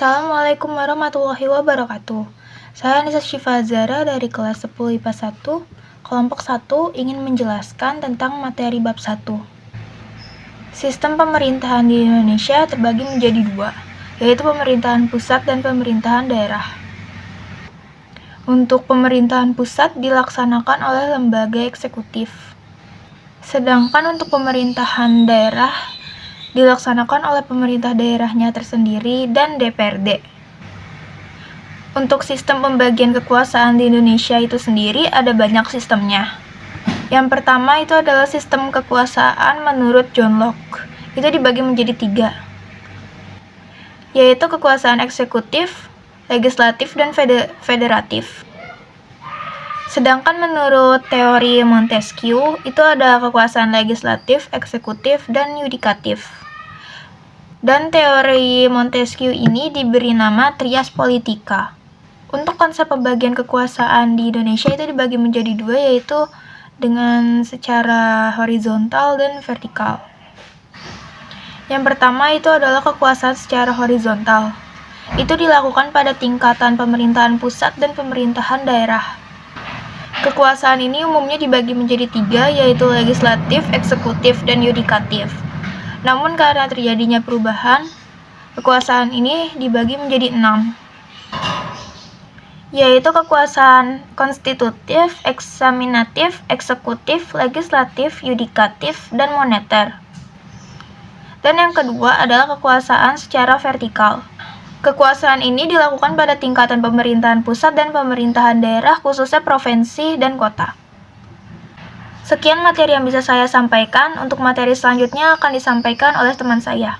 Assalamualaikum warahmatullahi wabarakatuh. Saya Nisa Syifa Zara dari kelas 10 IPA 1, kelompok 1 ingin menjelaskan tentang materi bab 1. Sistem pemerintahan di Indonesia terbagi menjadi dua, yaitu pemerintahan pusat dan pemerintahan daerah. Untuk pemerintahan pusat dilaksanakan oleh lembaga eksekutif. Sedangkan untuk pemerintahan daerah dilaksanakan oleh pemerintah daerahnya tersendiri dan DPRD. Untuk sistem pembagian kekuasaan di Indonesia itu sendiri ada banyak sistemnya. Yang pertama itu adalah sistem kekuasaan menurut John Locke. Itu dibagi menjadi 3, yaitu kekuasaan eksekutif, legislatif, dan federatif. Sedangkan menurut teori Montesquieu itu ada kekuasaan legislatif, eksekutif, dan yudikatif. Dan teori Montesquieu ini diberi nama trias politica. Untuk konsep pembagian kekuasaan di Indonesia itu dibagi menjadi 2, yaitu dengan secara horizontal dan vertikal. Yang pertama itu adalah kekuasaan secara horizontal. Itu dilakukan pada tingkatan pemerintahan pusat dan pemerintahan daerah. Kekuasaan ini umumnya dibagi menjadi 3, yaitu legislatif, eksekutif, dan yudikatif. Namun karena terjadinya perubahan, kekuasaan ini dibagi menjadi 6, yaitu kekuasaan konstitutif, eksaminatif, eksekutif, legislatif, yudikatif, dan moneter. Dan yang kedua adalah kekuasaan secara vertikal. Kekuasaan ini dilakukan pada tingkatan pemerintahan pusat dan pemerintahan daerah, khususnya provinsi dan kota. Sekian materi yang bisa saya sampaikan. Untuk materi selanjutnya akan disampaikan oleh teman saya.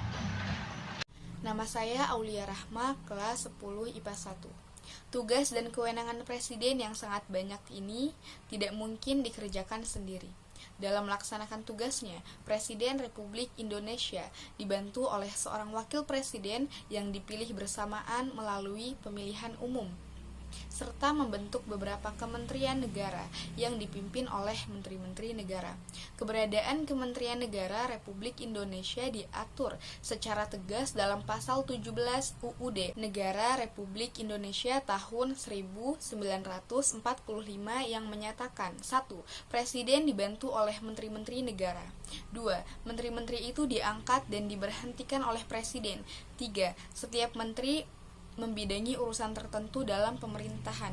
Nama saya Aulia Rahma, kelas 10 IPA 1. Tugas dan kewenangan Presiden yang sangat banyak ini tidak mungkin dikerjakan sendiri. Dalam melaksanakan tugasnya, Presiden Republik Indonesia dibantu oleh seorang wakil presiden yang dipilih bersamaan melalui pemilihan umum, serta membentuk beberapa kementerian negara yang dipimpin oleh menteri-menteri negara. Keberadaan Kementerian Negara Republik Indonesia diatur secara tegas dalam pasal 17 UUD Negara Republik Indonesia tahun 1945 yang menyatakan 1. Presiden dibantu oleh menteri-menteri negara. 2. Menteri-menteri itu diangkat dan diberhentikan oleh Presiden. 3. Setiap menteri membidangi urusan tertentu dalam pemerintahan.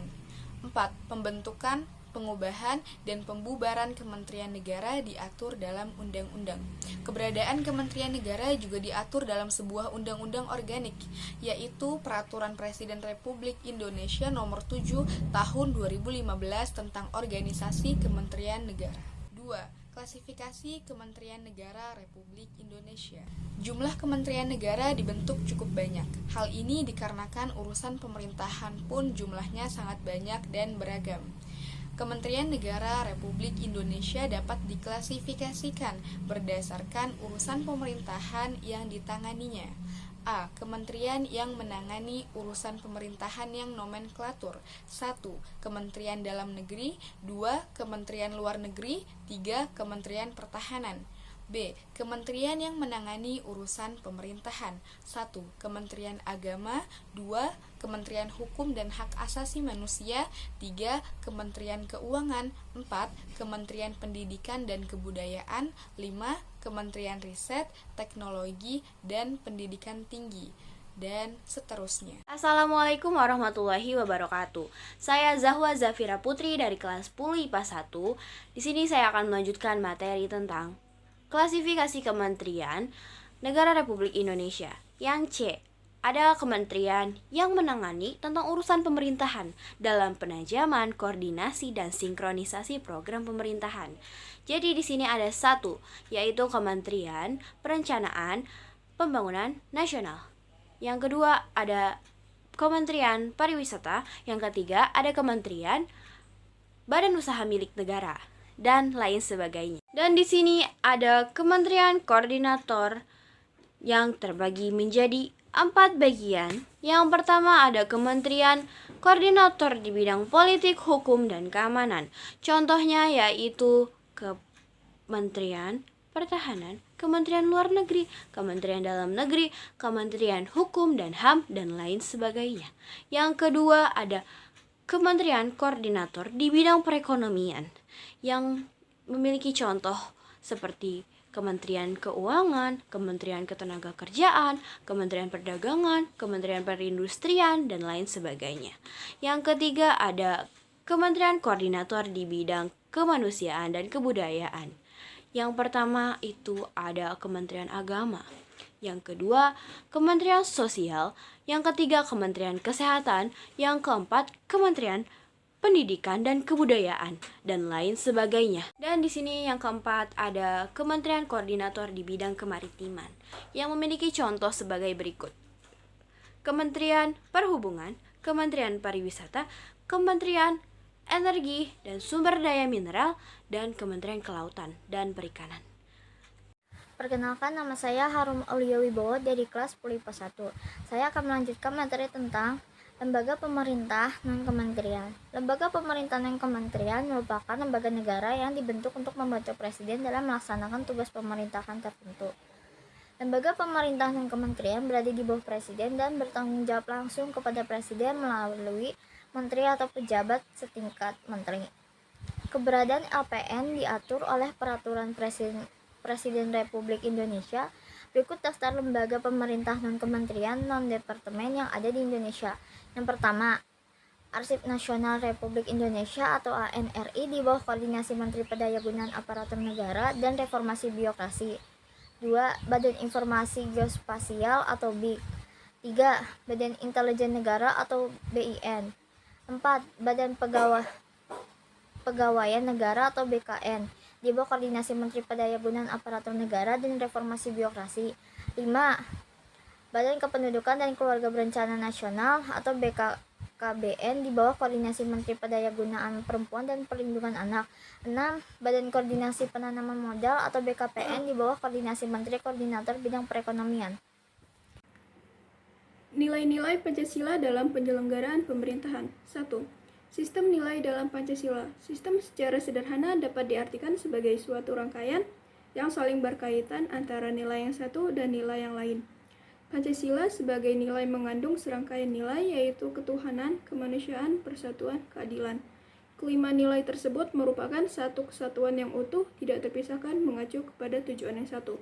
4. Pembentukan, pengubahan, dan pembubaran kementerian negara diatur dalam undang-undang. Keberadaan kementerian negara juga diatur dalam sebuah undang-undang organik, yaitu Peraturan Presiden Republik Indonesia Nomor 7 Tahun 2015 tentang Organisasi Kementerian Negara. 2. Klasifikasi Kementerian Negara Republik Indonesia. Jumlah kementerian negara dibentuk cukup banyak. Hal ini dikarenakan urusan pemerintahan pun jumlahnya sangat banyak dan beragam. Kementerian Negara Republik Indonesia dapat diklasifikasikan berdasarkan urusan pemerintahan yang ditanganinya. A. Kementerian yang menangani urusan pemerintahan yang nomenklatur. 1. Kementerian Dalam Negeri. 2. Kementerian Luar Negeri. 3. Kementerian Pertahanan. B. Kementerian yang menangani urusan pemerintahan. 1. Kementerian Agama. 2. Kementerian Hukum dan Hak Asasi Manusia. 3. Kementerian Keuangan. 4. Kementerian Pendidikan dan Kebudayaan. 5. Kementerian Riset, Teknologi, dan Pendidikan Tinggi, dan seterusnya. Assalamualaikum warahmatullahi wabarakatuh. Saya Zahwa Zafira Putri dari kelas 10 IPA 1. Di sini saya akan melanjutkan materi tentang klasifikasi kementerian negara Republik Indonesia. Yang C, ada kementerian yang menangani tentang urusan pemerintahan dalam penajaman, koordinasi, dan sinkronisasi program pemerintahan. Jadi di sini ada 1, yaitu Kementerian Perencanaan Pembangunan Nasional. Yang kedua ada Kementerian Pariwisata. Yang ketiga ada Kementerian Badan Usaha Milik Negara dan lain sebagainya. Dan di sini ada Kementerian Koordinator yang terbagi menjadi 4 bagian. Yang pertama ada Kementerian Koordinator di bidang politik, hukum, dan keamanan. Contohnya yaitu Kementerian Pertahanan, Kementerian Luar Negeri, Kementerian Dalam Negeri, Kementerian Hukum dan HAM, dan lain sebagainya. Yang kedua ada Kementerian Koordinator di bidang perekonomian yang memiliki contoh seperti Kementerian Keuangan, Kementerian Ketenagakerjaan, Kementerian Perdagangan, Kementerian Perindustrian, dan lain sebagainya. Yang ketiga ada Kementerian Koordinator di bidang kemanusiaan dan kebudayaan. Yang pertama itu ada Kementerian Agama. Yang kedua, Kementerian Sosial. Yang ketiga, Kementerian Kesehatan. Yang keempat, Kementerian Pendidikan dan Kebudayaan, dan lain sebagainya. Dan di sini yang keempat ada Kementerian Koordinator di bidang kemaritiman yang memiliki contoh sebagai berikut. Kementerian Perhubungan, Kementerian Pariwisata, Kementerian Energi dan Sumber Daya Mineral, dan Kementerian Kelautan dan Perikanan. Perkenalkan, nama saya Harum Aulia Wibowo dari kelas 10 IPA 1. Saya akan melanjutkan materi tentang Lembaga Pemerintah Non-Kementerian. Lembaga Pemerintah Non-Kementerian merupakan lembaga negara yang dibentuk untuk membantu Presiden dalam melaksanakan tugas pemerintahan tertentu. Lembaga pemerintah non-kementerian berada di bawah Presiden dan bertanggung jawab langsung kepada Presiden melalui menteri atau pejabat setingkat menteri. Keberadaan LPN diatur oleh Peraturan Presiden Republik Indonesia. Berikut daftar lembaga pemerintah non-kementerian non-departemen yang ada di Indonesia. Yang pertama, Arsip Nasional Republik Indonesia atau ANRI di bawah koordinasi Menteri Pendayagunaan Aparatur Negara dan Reformasi Birokrasi. 2. Badan Informasi Geospasial atau BIG. 3. Badan Intelijen Negara atau BIN. 4. Badan Pegawaian Negara atau BKN di bawah koordinasi Menteri Pendayagunaan Aparatur Negara dan Reformasi Birokrasi. 5. Badan Kependudukan dan Keluarga Berencana Nasional atau BKKBN di bawah koordinasi Menteri Pendayagunaan Perempuan dan Perlindungan Anak. 6. Badan Koordinasi Penanaman Modal atau BKPN di bawah koordinasi Menteri Koordinator Bidang Perekonomian. Nilai-nilai Pancasila dalam penyelenggaraan pemerintahan. 1. Sistem nilai dalam Pancasila. Sistem secara sederhana dapat diartikan sebagai suatu rangkaian yang saling berkaitan antara nilai yang satu dan nilai yang lain. Pancasila sebagai nilai mengandung serangkaian nilai yaitu ketuhanan, kemanusiaan, persatuan, keadilan. Kelima nilai tersebut merupakan satu kesatuan yang utuh, tidak terpisahkan, mengacu kepada tujuan yang satu.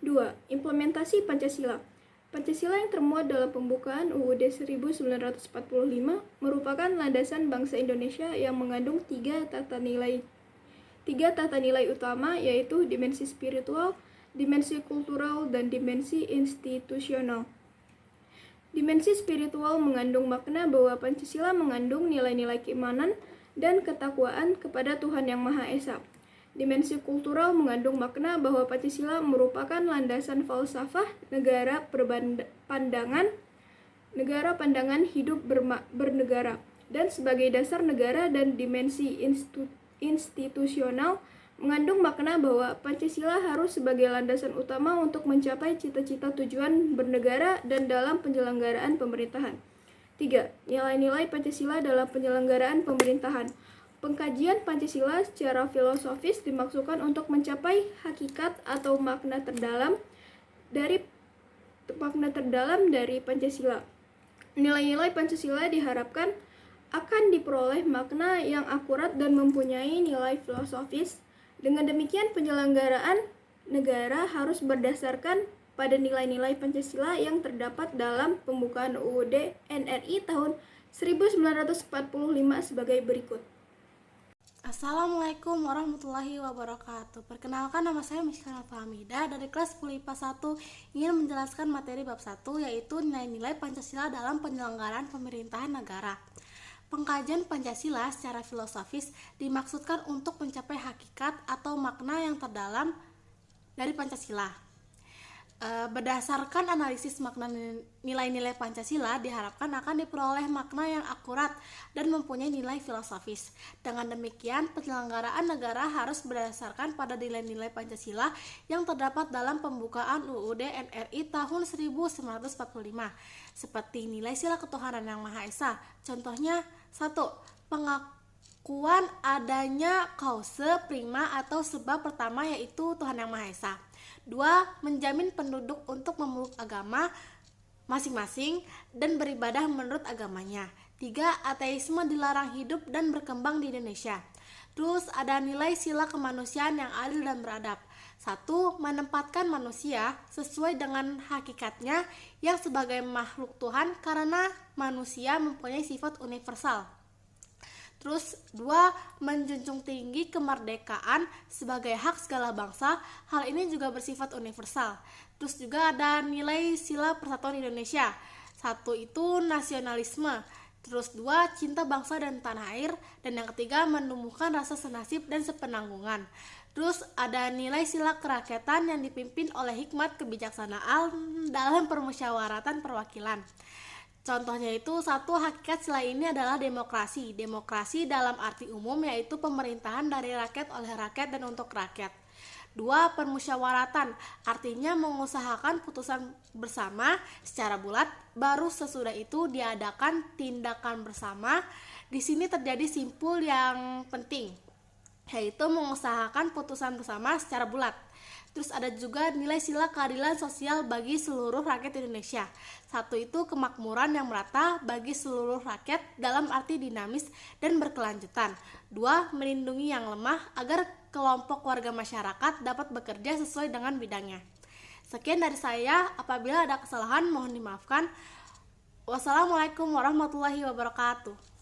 2. Implementasi Pancasila. Pancasila yang termuat dalam pembukaan UUD 1945 merupakan landasan bangsa Indonesia yang mengandung tiga tata nilai utama, yaitu dimensi spiritual, dimensi kultural, dan dimensi institusional. Dimensi spiritual mengandung makna bahwa Pancasila mengandung nilai-nilai keimanan dan ketakwaan kepada Tuhan Yang Maha Esa. Dimensi kultural mengandung makna bahwa Pancasila merupakan landasan falsafah negara pandangan hidup bernegara, dan sebagai dasar negara. Dan dimensi institusional mengandung makna bahwa Pancasila harus sebagai landasan utama untuk mencapai cita-cita tujuan bernegara dan dalam penyelenggaraan pemerintahan. 3. Nilai-nilai Pancasila dalam penyelenggaraan pemerintahan. Pengkajian Pancasila secara filosofis dimaksudkan untuk mencapai hakikat atau makna terdalam dari Pancasila. Nilai-nilai Pancasila diharapkan akan diperoleh makna yang akurat dan mempunyai nilai filosofis. Dengan demikian, penyelenggaraan negara harus berdasarkan pada nilai-nilai Pancasila yang terdapat dalam pembukaan UUD NRI tahun 1945 sebagai berikut. Assalamualaikum warahmatullahi wabarakatuh. Perkenalkan, nama saya Miskana Fahmidah dari kelas 10 IPA 1, ingin menjelaskan materi bab 1, yaitu nilai-nilai Pancasila dalam penyelenggaraan pemerintahan negara. Pengkajian Pancasila secara filosofis dimaksudkan untuk mencapai hakikat atau makna yang terdalam dari Pancasila. Berdasarkan analisis makna nilai-nilai Pancasila, diharapkan akan diperoleh makna yang akurat dan mempunyai nilai filosofis. Dengan demikian, penyelenggaraan negara harus berdasarkan pada nilai-nilai Pancasila yang terdapat dalam pembukaan UUD NRI tahun 1945, seperti nilai sila ketuhanan yang Maha Esa. Contohnya, 1. pengakuan adanya cause prima atau sebab pertama yaitu Tuhan Yang Maha Esa. 2. Menjamin penduduk untuk memeluk agama masing-masing dan beribadah menurut agamanya. 3. Ateisme dilarang hidup dan berkembang di Indonesia. Terus ada nilai sila kemanusiaan yang adil dan beradab. 1. Menempatkan manusia sesuai dengan hakikatnya yang sebagai makhluk Tuhan karena manusia mempunyai sifat universal. Terus 2. Menjunjung tinggi kemerdekaan sebagai hak segala bangsa. Hal ini juga bersifat universal. Terus juga ada nilai sila persatuan Indonesia. 1 itu nasionalisme. Terus 2, cinta bangsa dan tanah air. Dan yang ketiga, menumbuhkan rasa senasib dan sepenanggungan. Terus ada nilai sila kerakyatan yang dipimpin oleh hikmat kebijaksanaan dalam permusyawaratan perwakilan. Contohnya itu, 1 hakikat sila ini adalah demokrasi. Demokrasi dalam arti umum yaitu pemerintahan dari rakyat oleh rakyat dan untuk rakyat. 2. Permusyawaratan, artinya mengusahakan putusan bersama secara bulat, baru sesudah itu diadakan tindakan bersama. Di sini terjadi simpul yang penting, yaitu mengusahakan putusan bersama secara bulat. Terus ada juga nilai sila keadilan sosial bagi seluruh rakyat Indonesia. 1 itu kemakmuran yang merata bagi seluruh rakyat dalam arti dinamis dan berkelanjutan. 2. Melindungi yang lemah agar kelompok warga masyarakat dapat bekerja sesuai dengan bidangnya. Sekian dari saya, apabila ada kesalahan mohon dimaafkan. Wassalamualaikum warahmatullahi wabarakatuh.